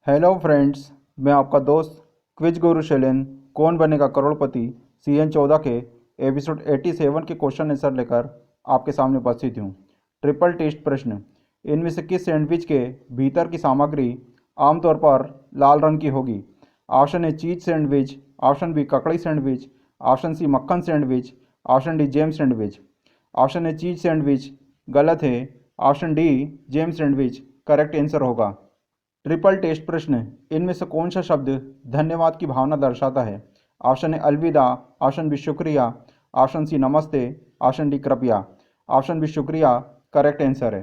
Hello friends, मैं आपका दोस्त क्विज गुरु शैलेन कौन बनेगा करोड़पति सीजन 14 के एपिसोड 87 के क्वेश्चन आंसर लेकर आपके सामने उपस्थित हूँ। ट्रिपल टेस्ट प्रश्न। इनमें से किस सैंडविच के भीतर की सामग्री आमतौर पर लाल रंग की होगी? Option A cheese sandwich, option B ककड़ी सैंडविच, ऑप्शन सी मक्खन sandwich, option D jam sandwich. Option A cheese sandwich गलत है। Option D jam sandwich correct answer होगा। ट्रिपल टेस्ट प्रश्न। इनमें से कौन सा शब्द धन्यवाद की भावना दर्शाता है? ऑप्शन ए अलविदा, ऑप्शन बी शुक्रिया, ऑप्शन सी नमस्ते, ऑप्शन डी कृपया। ऑप्शन बी शुक्रिया करेक्ट आंसर है।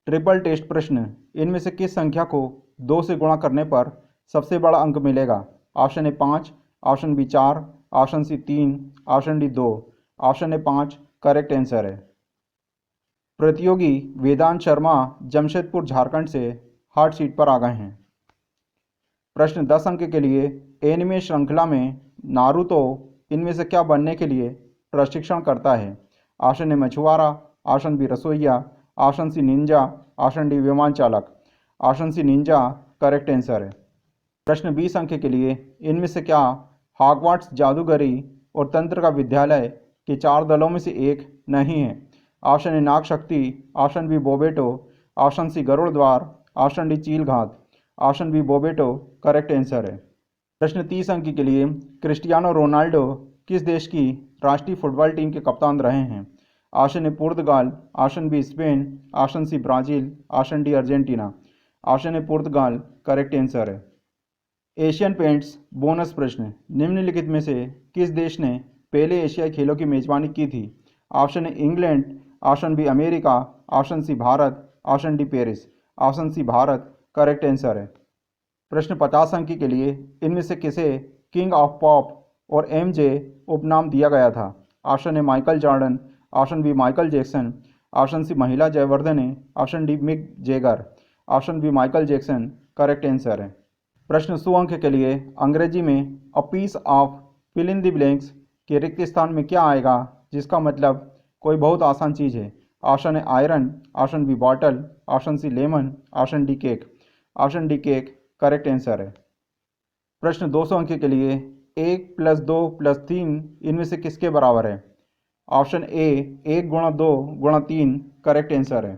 ट्रिपल टेस्ट प्रश्न। इनमें से किस संख्या को 2 से गुणा करने पर सबसे बड़ा अंक मिलेगा? Option A 5, option B 4, option C 3, option D 2। Option A 5 correct answer है। प्रतियोगी वेदांत शर्मा जमशेदपुर झारखंड से हॉट सीट पर आ गए हैं। प्रश्न 10 अंक के लिए। एनिमे श्रृंखला में नारुतो इनमें से क्या बनने के लिए प्रशिक्षण करता है? ऑप्शन ए मछुआरा, ऑप्शन बी रसोइया, option C ninja, option D विमान चालक। Option C ninja correct answer है। प्रश्न 20 अंक के लिए। इनमें से क्या हॉगवार्ट्स जादूगरी और तंत्र का विद्यालय के 4 दलों में से एक नहीं है? Option A Nag Shakti, option B बोबेटो, option C Garud Dwar, option D Cheel Ghat. Option B बोबेटो करेक्ट आंसर है। प्रश्न 30 अंक के लिए। क्रिस्टियानो रोनाल्डो किस देश की राष्ट्रीय फुटबॉल टीम के कप्तान रहे हैं? Option A Portugal, option B Spain, option C Brazil, option D Argentina. Option A Portugal correct answer है। एशियन पेंट्स बोनस प्रश्न। निम्नलिखित में से किस देश ने पहले एशियाई खेलों की मेजबानी की थी? Option A England, option B America, option C Bharat, option D Paris. Option C Bharat correct answer है। प्रश्न 50 अंक के लिए। इनमें से किसे किंग ऑफ पॉप और एमजे उपनाम दिया गया था? Option A Michael Jordan, option B Michael Jackson, option C Mahela Jayawardene, option D Mick Jagger. Option B Michael Jackson correct answer है। प्रश्न 100 अंक के लिए। अंग्रेजी में a piece of fill in the blanks के रिक्त स्थान में क्या आएगा जिसका मतलब कोई बहुत आसान चीज़ है? Option A iron, option B bottle, option C lemon, option D cake. Option D cake correct answer है। प्रश्न 200 अंक के लिए। 1 + 2 + 3 इनमें से किसके बराबर है? ऑप्शन ए 1 × 2 × 3 करेक्ट आंसर है।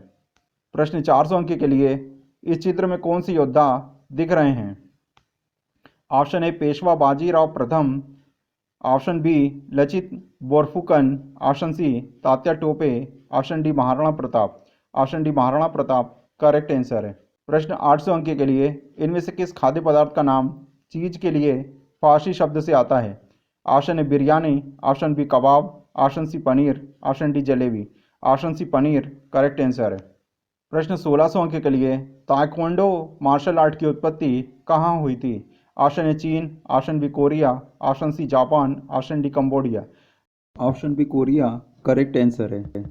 प्रश्न 400 अंक के लिए। इस चित्र में कौन से योद्धा दिख रहे हैं? ऑप्शन ए पेशवा बाजीराव प्रथम, option B Lachit Borphukan, option C Tatya Tope, option D Maharana Pratap. Option D Maharana Pratap correct answer है। प्रश्न 800 अंक के लिए। इनमें से किस खाद्य पदार्थ का नाम चीज के लिए फारसी शब्द से आता है? Option A biryani, option B kebab, option C paneer, option D jalebi. Option C paneer correct answer है। प्रश्न 1600 अंक के लिए। ताइक्वांडो मार्शल आर्ट की उत्पत्ति कहाँ हुई थी? ऑप्शन ए चीन, option B Korea, option C Japan, option D Cambodia. Option B Korea correct answer है।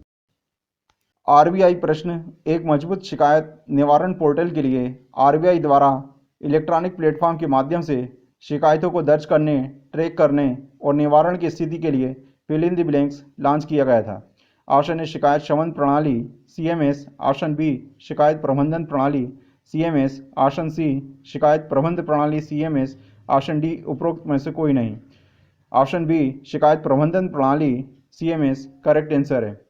आरबीआई प्रश्न। एक मजबूत शिकायत निवारण पोर्टल के लिए आरबीआई द्वारा इलेक्ट्रॉनिक प्लेटफॉर्म के माध्यम से शिकायतों को दर्ज करने, ट्रैक करने और निवारण की स्थिति के लिए fill in the blanks launch किया गया था। ऑप्शन ए शिकायत शमन प्रणाली सीएमएस, ऑप्शन बी शिकायत प्रबंधन प्रणाली सीएमएस, ऑप्शन सी शिकायत प्रबंध प्रणाली सीएमएस, ऑप्शन डी उपरोक्त में से कोई नहीं। ऑप्शन बी शिकायत प्रबंधन प्रणाली सीएमएस करेक्ट आंसर है।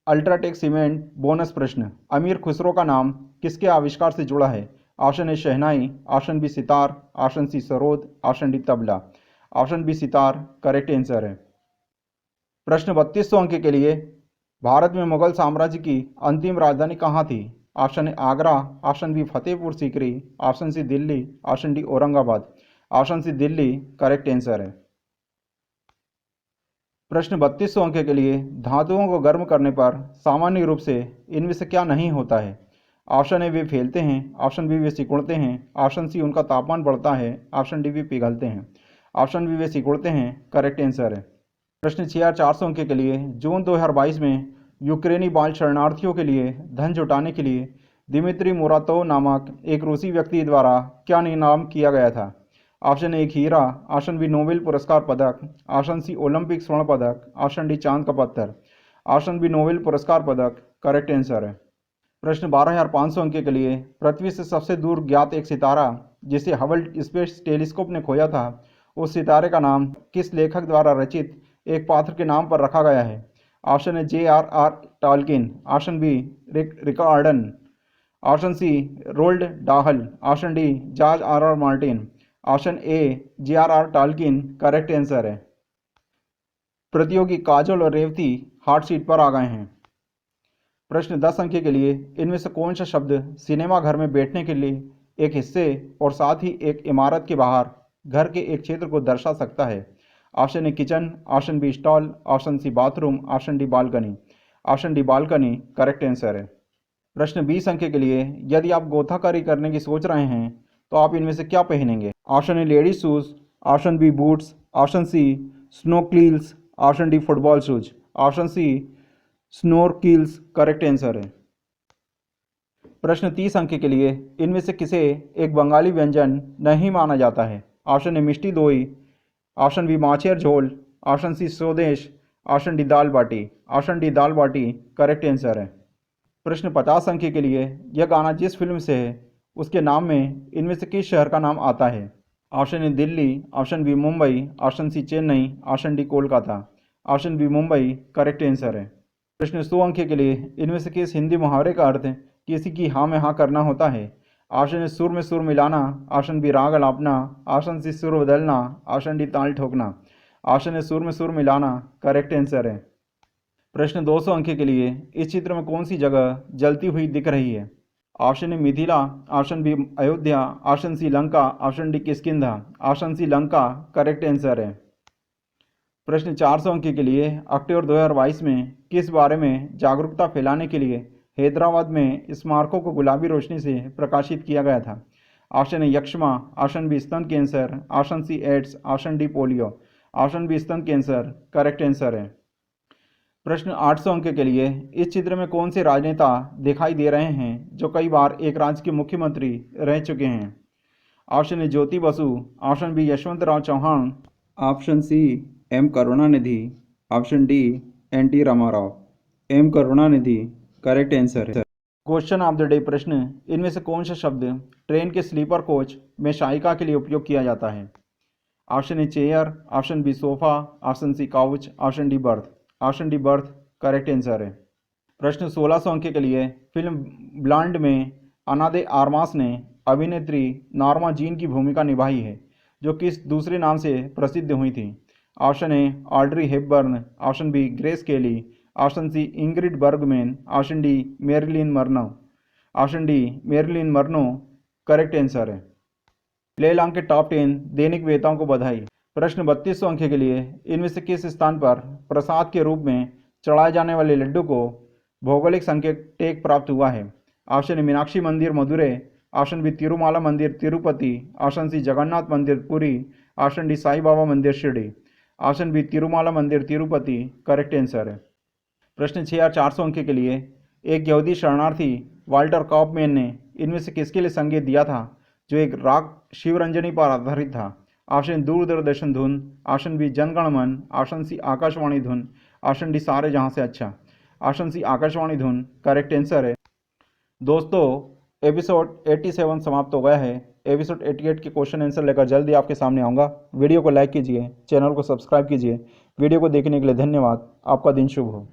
अल्ट्राटेक सीमेंट बोनस प्रश्न। अमीर खुसरो का नाम किसके आविष्कार से जुड़ा है? Option A shehnai, option B sitar, option C sarod, option D tabla. Option B sitar correct answer है। प्रश्न 3200 अंक के लिए। भारत में मुगल साम्राज्य की अंतिम राजधानी कहाँ थी? Option A Agra, option B Fatehpur Sikri, option C Delhi, option D Aurangabad. Option C Delhi correct answer है। प्रश्न 3200 अंक के लिए। धातुओं को गर्म करने पर सामान्य रूप से इनमें से क्या नहीं होता है? ऑप्शन ए वे फैलते हैं, ऑप्शन बी वे सिकुड़ते हैं, ऑप्शन सी उनका तापमान बढ़ता है, ऑप्शन डी वे पिघलते हैं। ऑप्शन बी वे सिकुड़ते हैं करेक्ट आंसर है। प्रश्न 6400 अंक के लिए। जून 2022 में यूक्रेनी बाल शरणार्थियों के लिए धन जुटाने के लिए दिमित्री मुरातोव नामक एक रूसी व्यक्ति द्वारा क्या इनाम किया गया था? ऑप्शन ए एक हीरा, ऑप्शन बी नोबेल पुरस्कार पदक, ऑप्शन सी ओलंपिक स्वर्ण पदक, ऑप्शन डी चांद का पत्थर। ऑप्शन बी नोबेल पुरस्कार पदक करेक्ट आंसर है। प्रश्न 12,500 अंक के लिए पृथ्वी से सबसे दूर ज्ञात एक सितारा जिसे हबल स्पेस टेलीस्कोप ने खोजा था, उस सितारे का नाम किस लेखक द्वारा रचित एक पात्र के नाम पर रखा गया है? Option A J.R.R. Tolkien, option B रिकॉर्डन, option C Roald Dahl, option D George R.R. Martin, option A J.R.R. Tolkien correct answer है। प्रतियोगी काजल और रेवती हॉट सीट पर आ गए हैं। प्रश्न 10 अंक के लिए इनमें से कौन सा शब्द सिनेमा घर में बैठने के लिए एक हिस्से और साथ ही एक इमारत के बाहर घर के एक क्षेत्र को दर्शा सकता है? Option A kitchen, option B stall, option C bathroom, option D balcony, option D balcony correct answer है। प्रश्न 20 अंक के लिए यदि आप गोताखोरी करने की सोच रहे हैं तो आप इनमें से क्या पहनेंगे? Option A ladies shoes, option B boots, option C snorkels, option D football shoes, option C snorkels correct answer है। प्रश्न 30 अंक के लिए इनमें से किसे एक बंगाली व्यंजन नहीं माना जाता है? ऑप्शन ए मिष्टी दोई, ऑप्शन बी माछेर झोल, ऑप्शन सी स्वदेश, ऑप्शन डी दाल बाटी, ऑप्शन डी दाल बाटी करेक्ट आंसर है। प्रश्न 50 अंक के लिए यह गाना जिस फिल्म से है उसके नाम में इनमें से किस शहर का नाम आता है? Option A Delhi, option B Mumbai, option C Chennai, option D Kolkata, option B Mumbai correct answer है। प्रश्न 100 अंक के लिए इनमें से किस हिंदी मुहावरे का अर्थ किसी की हाँ में हाँ करना होता है? ऑप्शन ए सुर में सुर मिलाना, ऑप्शन बी राग अलापना, ऑप्शन सी सुर बदलना, ऑप्शन डी ताल ठोकना, ऑप्शन ए सुर में सुर मिलाना करेक्ट आंसर है। प्रश्न 200 अंक के लिए इस चित्र में कौन सी जगह जलती हुई दिख रही है? Option A Mithila, option B Ayodhya, option C Lanka, option D Kishkindha, option C Lanka correct answer है। प्रश्न 400 अंक के लिए अक्टूबर 2022 में किस बारे में जागरूकता फैलाने के लिए हैदराबाद में स्मारकों को गुलाबी रोशनी से प्रकाशित किया गया था? ऑप्शन ए यक्ष्मा, ऑप्शन बी स्तन cancer, option C AIDS, option D polio, option B स्तन कैंसर करेक्ट आंसर है। प्रश्न 800 अंक के लिए इस चित्र में कौन से राजनेता दिखाई दे रहे हैं जो कई बार एक राज्य के मुख्यमंत्री रह चुके हैं? Option A Jyoti Basu, option B Yashwant Rao Chavan, option C M Karunanidhi, option D NT Ramarao, M Karunanidhi correct answer है। क्वेश्चन ऑफ द डे प्रश्न इनमें से कौन सा शब्द ट्रेन के स्लीपर कोच में सहायिका के लिए उपयोग किया जाता है? Option A chair, option B sofa, option C couch, option D berth, option D berth correct answer है। प्रश्न 1600 अंक के लिए फिल्म ब्लांड में अना दे आर्मास ने अभिनेत्री नॉर्मा जीन की भूमिका निभाई है जो किस दूसरे नाम से प्रसिद्ध हुई थी? Option A Audrey Hepburn, option B Grace Kelly, option C Ingrid Bergman, option D Marilyn Monroe, option D Marilyn Monroe correct answer है। प्ले लॉन्ग के टॉप 10 दैनिक वेताओं को बधाई। प्रश्न 3200 अंक के लिए इनमें से किस स्थान पर प्रसाद के रूप में चढ़ाए जाने वाले लड्डू को भौगोलिक संकेत टैग प्राप्त हुआ है? ऑप्शन ए मीनाक्षी मंदिर मदुरै, ऑप्शन बी तिरुमाला मंदिर तिरुपति, ऑप्शन सी जगन्नाथ मंदिर पुरी, ऑप्शन डी साई बाबा मंदिर शिरडी, ऑप्शन बी तिरुमाला मंदिर तिरुपति करेक्ट आंसर है। प्रश्न 6400 अंक के लिए एक यहूदी शरणार्थी वाल्टर कॉपमैन ने इनमें से किसके लिए संगीत दिया था जो एक राग शिवरंजनी पर आधारित था? ऑप्शन दूरदर्शन धुन, ऑप्शन बी जनगण मन, ऑप्शन सी आकाशवाणी धुन, ऑप्शन डी सारे जहां से अच्छा, ऑप्शन सी आकाशवाणी धुन करेक्ट आंसर है। दोस्तों एपिसोड 87 समाप्त हो गया है। एपिसोड 88 के क्वेश्चन आंसर लेकर जल्दी आपके सामने आऊँगा। वीडियो को लाइक कीजिए, चैनल को सब्सक्राइब कीजिए। वीडियो को देखने के लिए धन्यवाद। आपका दिन शुभ हो।